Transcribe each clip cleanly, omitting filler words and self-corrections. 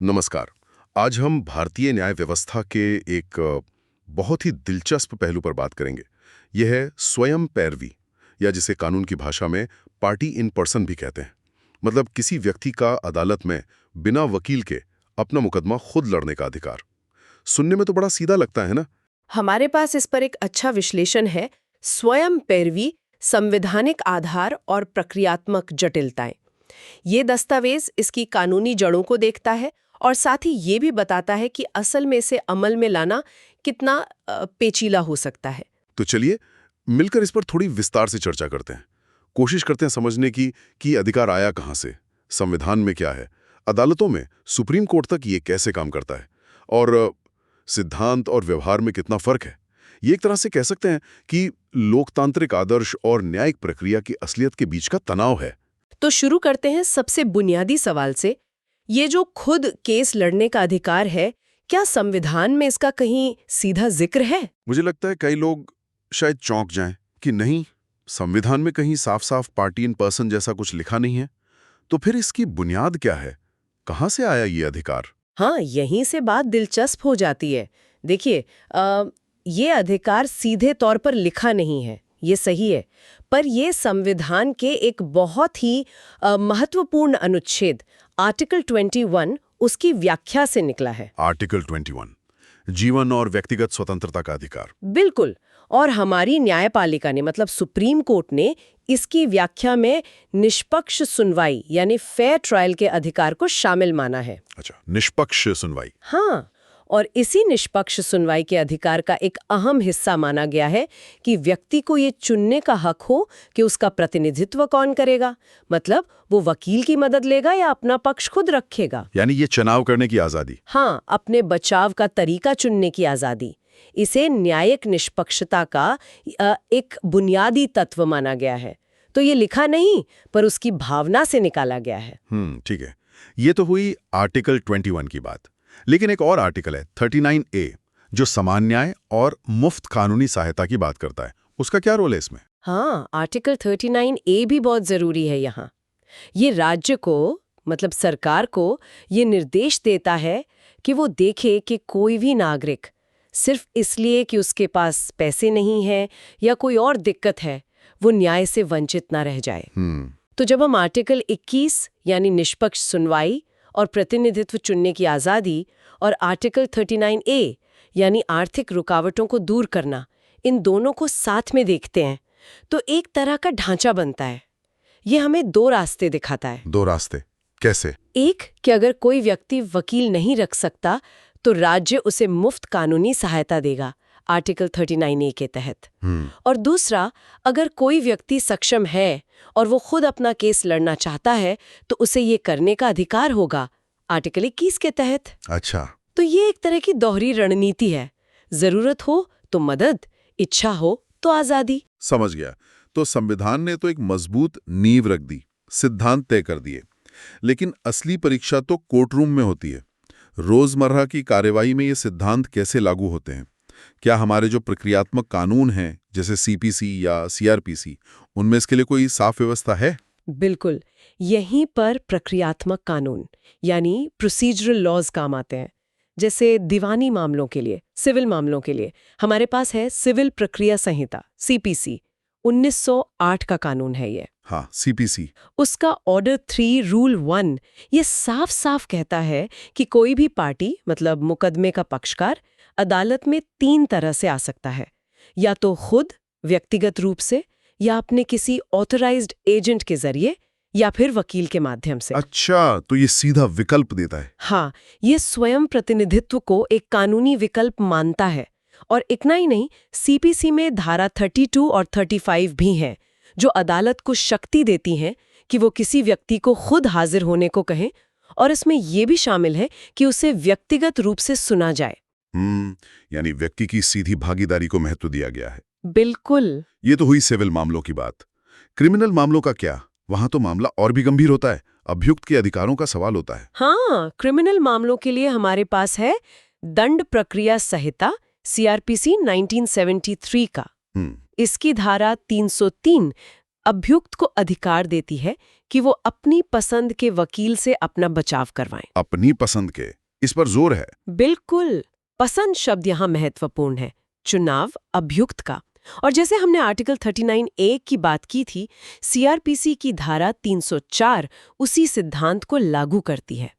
नमस्कार। आज हम भारतीय न्याय व्यवस्था के एक बहुत ही दिलचस्प पहलू पर बात करेंगे। यह है स्वयं पैरवी, या जिसे कानून की भाषा में पार्टी इन पर्सन भी कहते हैं। मतलब किसी व्यक्ति का अदालत में बिना वकील के अपना मुकदमा खुद लड़ने का अधिकार। सुनने में तो बड़ा सीधा लगता है ना। हमारे पास इस पर एक अच्छा विश्लेषण है। स्वयं पैरवी, संवैधानिक आधार और प्रक्रियात्मक जटिलताएं। ये दस्तावेज इसकी कानूनी जड़ों को देखता है और साथ ही ये भी बताता है कि असल में इसे अमल में लाना कितना पेचीदा हो सकता है। तो चलिए मिलकर इस पर थोड़ी विस्तार से चर्चा करते हैं। कोशिश करते हैं समझने की कि अधिकार आया कहाँ से, संविधान में क्या है, अदालतों में, सुप्रीम कोर्ट तक ये कैसे काम करता है, और सिद्धांत और व्यवहार में कितना फर्क है। ये एक तरह से कह सकते हैं कि लोकतांत्रिक आदर्श और न्यायिक प्रक्रिया की असलियत के बीच का तनाव है। तो शुरू करते हैं सबसे बुनियादी सवाल से। ये जो खुद केस लड़ने का अधिकार है, क्या संविधान में इसका कहीं सीधा जिक्र है? मुझे लगता है कई लोग शायद चौंक जाएं कि नहीं, संविधान में कहीं साफ साफ पार्टी इन पर्सन जैसा कुछ लिखा नहीं है। तो फिर इसकी बुनियाद क्या है? कहाँ से आया ये अधिकार? हाँ, यहीं से बात दिलचस्प हो जाती है। देखिए, ये अधिकार सीधे तौर पर लिखा नहीं है, ये सही है, पर ये संविधान के एक बहुत ही महत्वपूर्ण अनुच्छेद आर्टिकल 21 उसकी व्याख्या से निकला है। आर्टिकल 21, जीवन और व्यक्तिगत स्वतंत्रता का अधिकार। बिल्कुल। और हमारी न्यायपालिका ने, मतलब सुप्रीम कोर्ट ने, इसकी व्याख्या में निष्पक्ष सुनवाई यानी फेयर ट्रायल के अधिकार को शामिल माना है। अच्छा, निष्पक्ष सुनवाई। हाँ, और इसी निष्पक्ष सुनवाई के अधिकार का एक अहम हिस्सा माना गया है कि व्यक्ति को ये चुनने का हक हो कि उसका प्रतिनिधित्व कौन करेगा। मतलब वो वकील की मदद लेगा या अपना पक्ष खुद रखेगा। यानी ये चुनाव करने की आजादी। हाँ, अपने बचाव का तरीका चुनने की आजादी। इसे न्यायिक निष्पक्षता का एक बुनियादी तत्व माना गया है। तो ये लिखा नहीं, पर उसकी भावना से निकाला गया है। ठीक है। ये तो हुई आर्टिकल 21 की बात। लेकिन एक और आर्टिकल है 39A, जो समान न्याय और मुफ्त कानूनी सहायता की बात करता है। उसका क्या रोल है इसमें? हाँ, आर्टिकल 39A भी बहुत जरूरी है यहाँ। ये राज्य को, मतलब सरकार को, ये निर्देश देता है कि वो देखे कि कोई भी नागरिक सिर्फ इसलिए कि उसके पास पैसे नहीं है या कोई और दिक्कत है, वो न्याय से वंचित ना रह जाए। तो जब हम आर्टिकल 21 यानी निष्पक्ष सुनवाई और प्रतिनिधित्व चुनने की आज़ादी और आर्टिकल 39A यानी आर्थिक रुकावटों को दूर करना, इन दोनों को साथ में देखते हैं तो एक तरह का ढांचा बनता है। ये हमें दो रास्ते दिखाता है। दो रास्ते कैसे? एक कि अगर कोई व्यक्ति वकील नहीं रख सकता तो राज्य उसे मुफ्त कानूनी सहायता देगा आर्टिकल 39A के तहत। और दूसरा, अगर कोई व्यक्ति सक्षम है और वो खुद अपना केस लड़ना चाहता है तो उसे ये करने का अधिकार होगा आर्टिकल 21 के तहत। अच्छा, तो ये एक तरह की दोहरी रणनीति है। जरूरत हो तो मदद, इच्छा हो तो आजादी। समझ गया। तो संविधान ने तो एक मजबूत नींव रख दी, सिद्धांत तय कर दिए, लेकिन असली परीक्षा तो कोर्ट रूम में होती है। रोजमर्रा की कार्यवाही में ये सिद्धांत कैसे लागू होते हैं? क्या हमारे जो प्रक्रियात्मक कानून हैं जैसे CPC या CRPC, उनमें इसके लिए कोई साफ व्यवस्था है? बिल्कुल, यहीं पर प्रक्रियात्मक कानून यानी प्रोसीजरल लॉज काम आते हैं। जैसे दीवानी मामलों के लिए, सिविल मामलों के लिए हमारे पास है सिविल प्रक्रिया संहिता CPC, 1908 का कानून है ये। हाँ, CPC। उसका ऑर्डर 3 रूल 1 ये साफ साफ कहता है कि कोई भी पार्टी, मतलब मुकदमे का पक्षकार, अदालत में 3 तरह से आ सकता है। या तो खुद व्यक्तिगत रूप से, या अपने किसी ऑथराइज्ड एजेंट के जरिए, या फिर वकील के माध्यम से। अच्छा, तो ये सीधा विकल्प देता है। हाँ, ये स्वयं प्रतिनिधित्व को एक कानूनी विकल्प मानता है। और इतना ही नहीं, CPC में धारा 32 और 35 भी हैं जो अदालत को शक्ति देती हैं कि वो किसी व्यक्ति को खुद हाजिर होने को कहें, और इसमें ये भी शामिल है कि उसे व्यक्तिगत रूप से सुना जाए। यानी व्यक्ति की सीधी भागीदारी को महत्व दिया गया है। बिल्कुल। ये तो हुई सिविल मामलों की बात। क्रिमिनल मामलों का क्या? वहां तो मामला और भी गंभीर होता है, अभियुक्त के अधिकारों का सवाल होता है। हाँ, क्रिमिनल मामलों के लिए हमारे पास है दंड प्रक्रिया संहिता CRPC 1973 का। इसकी धारा 303 अभियुक्त को अधिकार देती है कि वो अपनी पसंद के वकील से अपना बचाव करवाएं। अपनी पसंद के, इस पर जोर है। बिल्कुल, पसंद शब्द यहाँ महत्वपूर्ण है, चुनाव अभियुक्त का। और जैसे हमने आर्टिकल 39A की बात की थी, सीआरपीसी की धारा 304 उसी सिद्धांत को लागू करती है।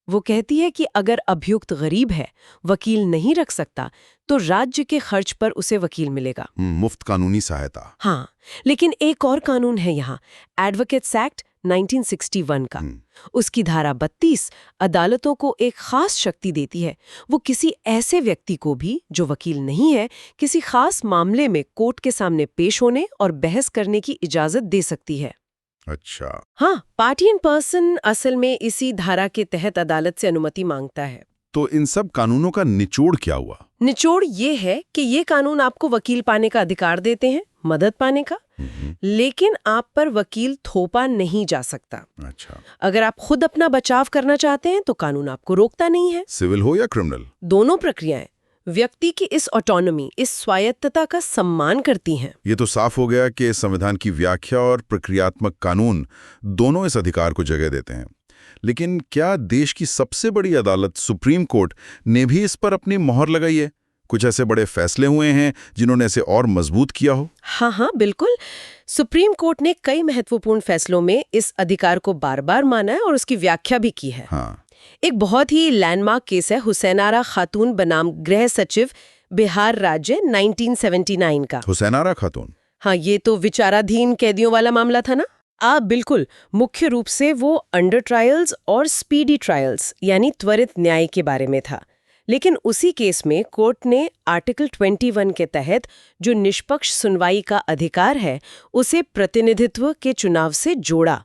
वो कहती है कि अगर अभियुक्त गरीब है, वकील नहीं रख सकता, तो राज्य के खर्च पर उसे वकील मिलेगा। मुफ्त कानूनी सहायता। हाँ, लेकिन एक और कानून है यहाँ, एडवोकेट्स एक्ट 1961 का। उसकी धारा 32 अदालतों को एक खास शक्ति देती है। वो किसी ऐसे व्यक्ति को भी, जो वकील नहीं है, किसी खास मामले में कोर्ट के सामने पेश होने और बहस करने की इजाजत दे सकती है। अच्छा। हाँ, पार्टी इन पर्सन असल में इसी धारा के तहत अदालत से अनुमति मांगता है। तो इन सब कानूनों का निचोड़ क्या हुआ? निचोड़ ये है कि ये कानून आपको वकील पाने का अधिकार देते हैं, मदद पाने का, लेकिन आप पर वकील थोपा नहीं जा सकता। अच्छा। अगर आप खुद अपना बचाव करना चाहते हैं तो कानून आपको रोकता नहीं है। सिविल हो या क्रिमिनल, दोनों प्रक्रियाएं व्यक्ति की इस ऑटोनॉमी, इस स्वायत्तता का सम्मान करती हैं। ये तो साफ हो गया कि संविधान की व्याख्या और प्रक्रियात्मक कानून दोनों इस अधिकार को जगह देते हैं। लेकिन क्या देश की सबसे बड़ी अदालत सुप्रीम कोर्ट ने भी इस पर अपनी मोहर लगाई है? कुछ ऐसे बड़े फैसले हुए हैं जिन्होंने इसे और मजबूत किया हो? हाँ, बिल्कुल। सुप्रीम कोर्ट ने कई महत्वपूर्ण फैसलों में इस अधिकार को बार बार माना है और उसकी व्याख्या भी की है। हाँ। एक बहुत ही लैंडमार्क केस है हुसैनारा खातून बनाम गृह सचिव, बिहार राज्य, 1979 का। हुसैनारा खातून? हाँ, ये तो विचाराधीन कैदियों वाला मामला था ना। बिल्कुल। मुख्य रूप से वो अंडर ट्रायल्स और स्पीडी ट्रायल्स यानी त्वरित न्याय के बारे में था। लेकिन उसी केस में कोर्ट ने आर्टिकल 21 के तहत जो निष्पक्ष सुनवाई का अधिकार है, उसे प्रतिनिधित्व के चुनाव से जोड़ा।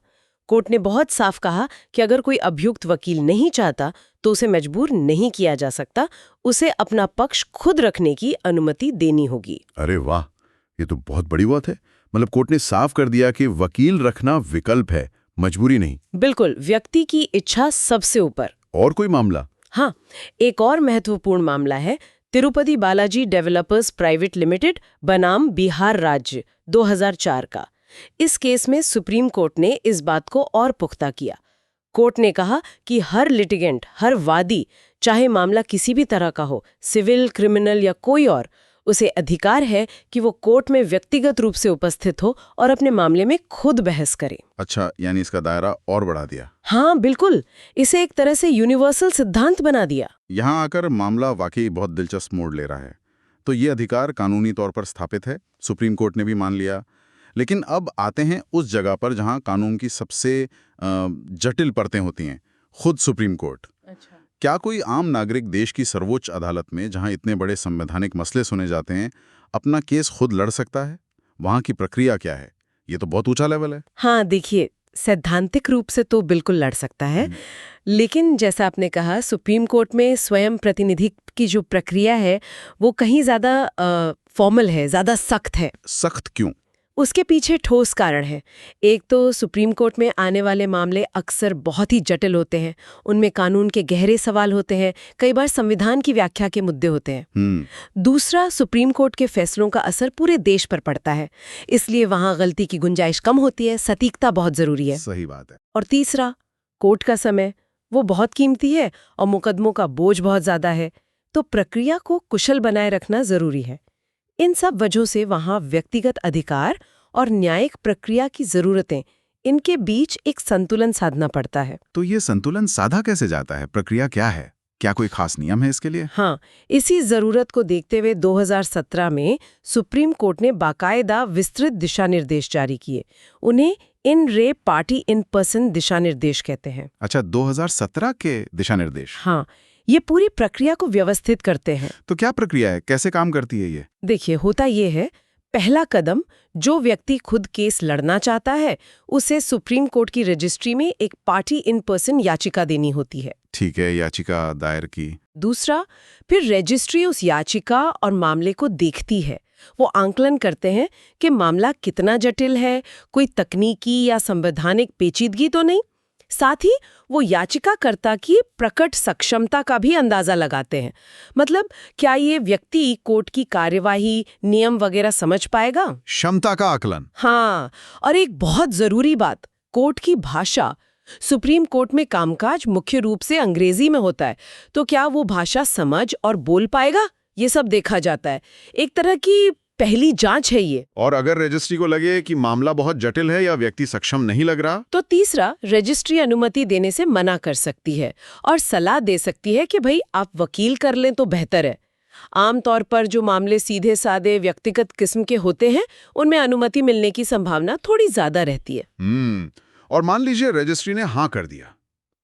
कोर्ट ने बहुत साफ कहा कि अगर कोई अभियुक्त वकील नहीं चाहता तो उसे मजबूर नहीं किया जा सकता, उसे अपना पक्ष खुद रखने की अनुमति देनी होगी। अरे वाह, ये तो बहुत बड़ी बात है। मतलब कोर्ट ने साफ कर दिया कि वकील रखना विकल्प है, मजबूरी नहीं। बिल्कुल, व्यक्ति की इच्छा सबसे ऊपर। और कोई मामला? हाँ, एक और महत्वपूर्ण मामला है Tirupati Balaji developers private limited बनाम बिहार राज्य, 2004 का। इस केस में सुप्रीम कोर्ट ने इस बात को और पुख्ता किया। कोर्ट ने कहा कि हर लिटिगेंट, हर वादी, चाहे मामला किसी भी तरह का हो, सिविल, क्रिमिनल या कोई और, उसे अधिकार है कि वो कोर्ट में व्यक्तिगत रूप से उपस्थित हो और अपने मामले में खुद बहस करे। अच्छा, यानी इसका दायरा और बढ़ा दिया। हाँ, बिल्कुल। इसे एक तरह से यूनिवर्सल सिद्धांत बना दिया। यहाँ आकर मामला वाकई बहुत दिलचस्प मोड़ ले रहा है। तो ये अधिकार कानूनी तौर पर स्थापित है, सुप्रीम कोर्ट ने भी मान लिया। लेकिन अब आते हैं उस जगह पर जहाँ कानून की सबसे जटिल परतें होती हैं, खुद सुप्रीम कोर्ट। अच्छा। क्या कोई आम नागरिक देश की सर्वोच्च अदालत में, जहां इतने बड़े संवैधानिक मसले सुने जाते हैं, अपना केस खुद लड़ सकता है? वहां की प्रक्रिया क्या है? ये तो बहुत ऊंचा लेवल है। हाँ, देखिए, सैद्धांतिक रूप से तो बिल्कुल लड़ सकता है, लेकिन जैसा आपने कहा, सुप्रीम कोर्ट में स्वयं प्रतिनिधि की जो प्रक्रिया है वो कहीं ज्यादा फॉर्मल है, ज्यादा सख्त है। सख्त क्यों? उसके पीछे ठोस कारण है। एक तो सुप्रीम कोर्ट में आने वाले मामले अक्सर बहुत ही जटिल होते हैं, उनमें कानून के गहरे सवाल होते हैं, कई बार संविधान की व्याख्या के मुद्दे होते हैं। दूसरा, सुप्रीम कोर्ट के फैसलों का असर पूरे देश पर पड़ता है, इसलिए वहां गलती की गुंजाइश कम होती है, सटीकता बहुत जरूरी है। सही बात है। और तीसरा, कोर्ट का समय वो बहुत कीमती है और मुकदमों का बोझ बहुत ज्यादा है, तो प्रक्रिया को कुशल बनाए रखना जरूरी है। इन सब वजहों से वहां व्यक्तिगत अधिकार और न्यायिक प्रक्रिया की जरूरतें, इनके बीच एक संतुलन साधना पड़ता है। तो ये संतुलन साधा कैसे जाता है? प्रक्रिया क्या है? क्या कोई खास नियम है इसके लिए? हाँ, इसी जरूरत को देखते हुए 2017 में सुप्रीम कोर्ट ने बाकायदा विस्तृत दिशा निर्देश जारी किए। उन्हें इन रे पार्टी इन पर्सन दिशा निर्देश कहते हैं। अच्छा, 2017 के दिशा निर्देश? हाँ, ये पूरी प्रक्रिया को व्यवस्थित करते हैं। तो क्या प्रक्रिया है, कैसे काम करती है ये? देखिए, होता ये है, पहला कदम, जो व्यक्ति खुद केस लड़ना चाहता है उसे सुप्रीम कोर्ट की रजिस्ट्री में एक पार्टी इन पर्सन याचिका देनी होती है। ठीक है, याचिका दायर की। दूसरा, फिर रजिस्ट्री उस याचिका और मामले को देखती है। वो आंकलन करते हैं कि मामला कितना जटिल है, कोई तकनीकी या संवैधानिक पेचीदगी तो नहीं। साथ ही वो याचिकाकर्ता की प्रकट सक्षमता का भी अंदाजा लगाते हैं। मतलब क्या ये व्यक्ति कोर्ट की कार्यवाही, नियम वगैरह समझ पाएगा? क्षमता का आकलन। हाँ, और एक बहुत जरूरी बात, कोर्ट की भाषा। सुप्रीम कोर्ट में कामकाज मुख्य रूप से अंग्रेजी में होता है, तो क्या वो भाषा समझ और बोल पाएगा? ये सब देखा जाता है। एक तरह की पहली जांच है ये। और अगर रजिस्ट्री को लगे कि मामला बहुत जटिल है या व्यक्ति सक्षम नहीं लग रहा, तो तीसरा, रजिस्ट्री अनुमति देने से मना कर सकती है और सलाह दे सकती है कि भाई आप वकील कर लें तो बेहतर है। आमतौर पर जो मामले सीधे सादे व्यक्तिगत किस्म के होते हैं, उनमें अनुमति मिलने की संभावना थोड़ी ज्यादा रहती है। और मान लीजिए रजिस्ट्री ने हाँ कर दिया,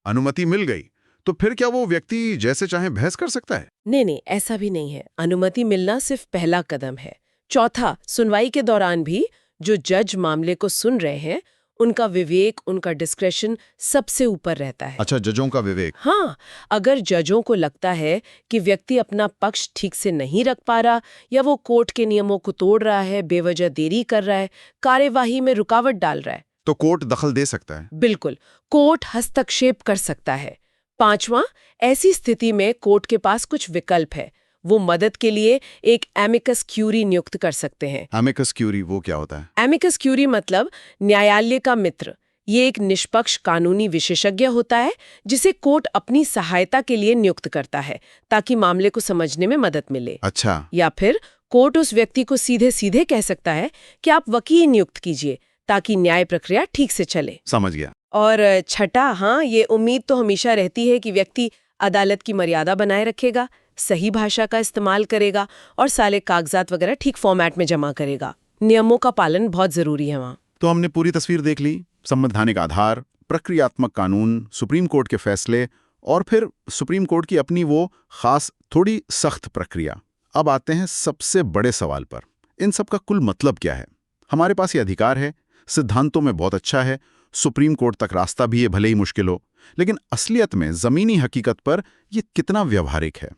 अनुमति मिल गई, तो फिर क्या वो व्यक्ति जैसे चाहे बहस कर सकता है? नहीं, ऐसा भी नहीं है। अनुमति मिलना सिर्फ पहला कदम है। चौथा, सुनवाई के दौरान भी जो जज मामले को सुन रहे हैं, उनका विवेक, उनका डिस्क्रेशन सबसे ऊपर रहता है। अच्छा, जजों का विवेक। हाँ, अगर जजों को लगता है कि व्यक्ति अपना पक्ष ठीक से नहीं रख पा रहा या वो कोर्ट के नियमों को तोड़ रहा है, बेवजह देरी कर रहा है, कार्यवाही में रुकावट डाल रहा है, तो कोर्ट दखल दे सकता है। बिल्कुल, कोर्ट हस्तक्षेप कर सकता है। पांचवां, ऐसी स्थिति में कोर्ट के पास कुछ विकल्प है। वो मदद के लिए एक एमिकस क्यूरी नियुक्त कर सकते हैं। एमिकस क्यूरी वो क्या होता है? एमिकस क्यूरी मतलब न्यायालय का मित्र। ये एक निष्पक्ष कानूनी विशेषज्ञ होता है जिसे कोर्ट अपनी सहायता के लिए नियुक्त करता है ताकि मामले को समझने में मदद मिले। अच्छा। या फिर कोर्ट उस व्यक्ति को सीधे सीधे कह सकता है कि आप वकील नियुक्त कीजिए ताकि न्याय प्रक्रिया ठीक से चले। समझ गया। और छठा, हाँ, ये उम्मीद तो हमेशा रहती है कि व्यक्ति अदालत की मर्यादा बनाए रखेगा, सही भाषा का इस्तेमाल करेगा और सारे कागजात वगैरह ठीक फॉर्मेट में जमा करेगा। नियमों का पालन बहुत जरूरी है वहाँ। तो हमने पूरी तस्वीर देख ली, संवैधानिक आधार, प्रक्रियात्मक कानून, सुप्रीम कोर्ट के फैसले और फिर सुप्रीम कोर्ट की अपनी वो खास थोड़ी सख्त प्रक्रिया। अब आते हैं सबसे बड़े सवाल पर, इन सब का कुल मतलब क्या है? हमारे पास ये अधिकार है, सिद्धांतों में बहुत अच्छा है, सुप्रीम कोर्ट तक रास्ता भी ये भले ही मुश्किल हो, लेकिन असलियत में जमीनी हकीकत पर ये कितना व्यवहारिक है?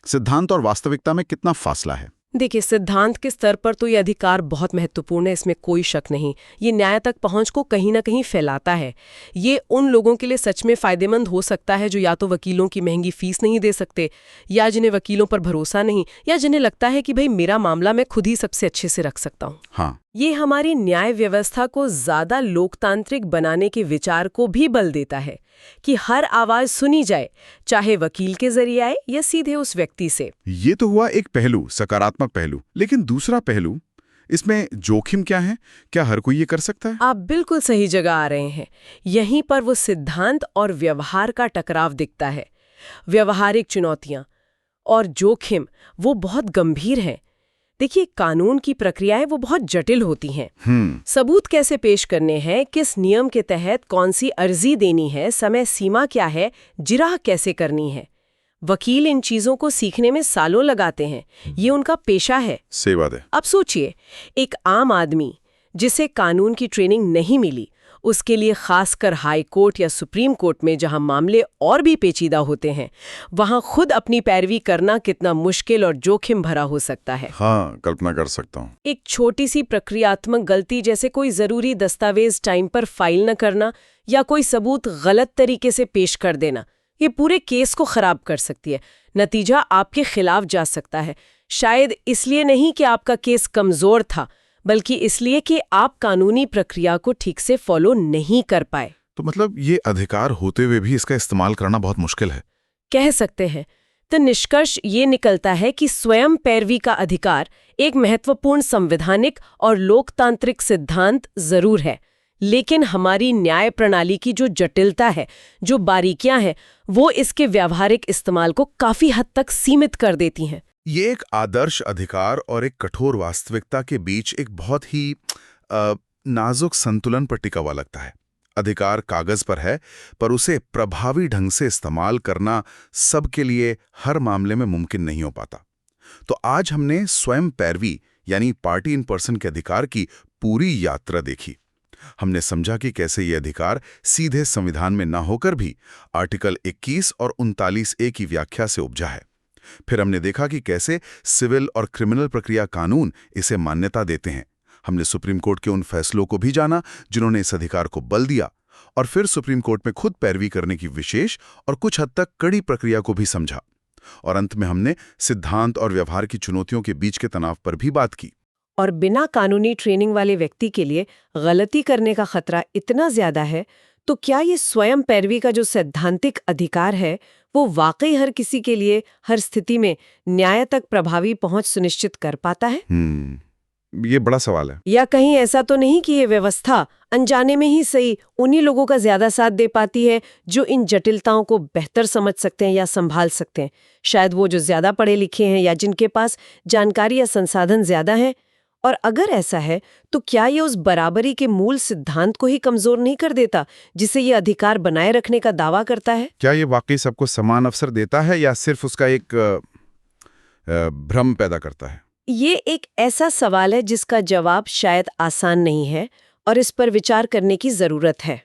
सिद्धांत और वास्तविकता में कितना फासला है? देखिए, सिद्धांत के स्तर पर तो ये अधिकार बहुत महत्वपूर्ण है, इसमें कोई शक नहीं। ये न्याय तक पहुंच को कहीं ना कहीं फैलाता है। ये उन लोगों के लिए सच में फायदेमंद हो सकता है जो या तो वकीलों की महंगी फीस नहीं दे सकते, या जिन्हें वकीलों पर भरोसा नहीं, या जिन्हें लगता है कि भाई मेरा मामला मैं खुद ही सबसे अच्छे से रख सकता हूँ। हाँ, ये हमारी न्याय व्यवस्था को ज्यादा लोकतांत्रिक बनाने के विचार को भी बल देता है कि हर आवाज सुनी जाए, चाहे वकील के जरिए आए या सीधे उस व्यक्ति से। ये तो हुआ एक पहलू, सकारात्मक पहलू, लेकिन दूसरा पहलू, इसमें जोखिम क्या है? क्या हर कोई ये कर सकता है? आप बिल्कुल सही जगह आ रहे हैं। यहीं पर वो सिद्धांत और व्यवहार का टकराव दिखता है। व्यवहारिक चुनौतियां और जोखिम वो बहुत गंभीर हैं। देखिए, कानून की प्रक्रियाएं वो बहुत जटिल होती हैं। सबूत कैसे पेश करने हैं, किस नियम के तहत कौन सी अर्जी देनी है, समय सीमा क्या है, जिरह कैसे करनी है, वकील इन चीजों को सीखने में सालों लगाते हैं। ये उनका पेशा है। सही बात है। अब सोचिए, एक आम आदमी जिसे कानून की ट्रेनिंग नहीं मिली, उसके लिए खासकर हाई कोर्ट या सुप्रीम कोर्ट में जहां मामले और भी पेचीदा होते हैं, वहां खुद अपनी पैरवी करना कितना मुश्किल और जोखिम भरा हो सकता है। हाँ, कल्पना कर सकता हूँ। एक छोटी सी प्रक्रियात्मक गलती, जैसे कोई जरूरी दस्तावेज टाइम पर फाइल न करना या कोई सबूत गलत तरीके से पेश कर देना, ये पूरे केस को खराब कर सकती है। नतीजा आपके खिलाफ जा सकता है, शायद इसलिए नहीं कि आपका केस कमजोर था, बल्कि इसलिए कि आप कानूनी प्रक्रिया को ठीक से फॉलो नहीं कर पाए। तो मतलब ये अधिकार होते हुए भी इसका इस्तेमाल करना बहुत मुश्किल है, कह सकते हैं। तो निष्कर्ष ये निकलता है कि स्वयं पैरवी का अधिकार एक महत्वपूर्ण संवैधानिक और लोकतांत्रिक सिद्धांत जरूर है, लेकिन हमारी न्याय प्रणाली की जो जटिलता है, जो बारीकियां हैं, वो इसके व्यावहारिक इस्तेमाल को काफी हद तक सीमित कर देती हैं। ये एक आदर्श अधिकार और एक कठोर वास्तविकता के बीच एक बहुत ही नाजुक संतुलन पर टिका हुआ लगता है। अधिकार कागज पर है, पर उसे प्रभावी ढंग से इस्तेमाल करना सबके लिए हर मामले में मुमकिन नहीं हो पाता। तो आज हमने स्वयं पैरवी यानी पार्टी इन पर्सन के अधिकार की पूरी यात्रा देखी। हमने समझा कि कैसे ये अधिकार सीधे संविधान में न होकर भी आर्टिकल 21 और 39A की व्याख्या से उपजा है। फिर हमने देखा कि कैसे सिविल और क्रिमिनल प्रक्रिया कानून इसे मान्यता देते हैं। हमने सुप्रीम कोर्ट के उन फैसलों को भी जाना जिन्होंने इस अधिकार को बल दिया, और फिर सुप्रीम कोर्ट में खुद पैरवी करने की विशेष और कुछ हद तक कड़ी प्रक्रिया को भी समझा। और अंत में हमने सिद्धांत और व्यवहार की चुनौतियों के बीच के तनाव पर भी बात की। और बिना कानूनी ट्रेनिंग वाले व्यक्ति के लिए गलती करने का खतरा इतना ज्यादा है, तो क्या ये स्वयं पैरवी का जो सैद्धांतिक अधिकार है वो वाकई हर किसी के लिए हर स्थिति में न्याय तक प्रभावी पहुंच सुनिश्चित कर पाता है? ये बड़ा सवाल है। या कहीं ऐसा तो नहीं कि ये व्यवस्था अनजाने में ही सही उन्हीं लोगों का ज्यादा साथ दे पाती है जो इन जटिलताओं को बेहतर समझ सकते हैं या संभाल सकते हैं? शायद वो जो ज्यादा पढ़े लिखे हैं या जिनके पास जानकारी या संसाधन ज्यादा हैं। और अगर ऐसा है तो क्या ये उस बराबरी के मूल सिद्धांत को ही कमजोर नहीं कर देता जिसे ये अधिकार बनाए रखने का दावा करता है? क्या ये वाकई सबको समान अवसर देता है या सिर्फ उसका एक भ्रम पैदा करता है? ये एक ऐसा सवाल है जिसका जवाब शायद आसान नहीं है और इस पर विचार करने की जरूरत है।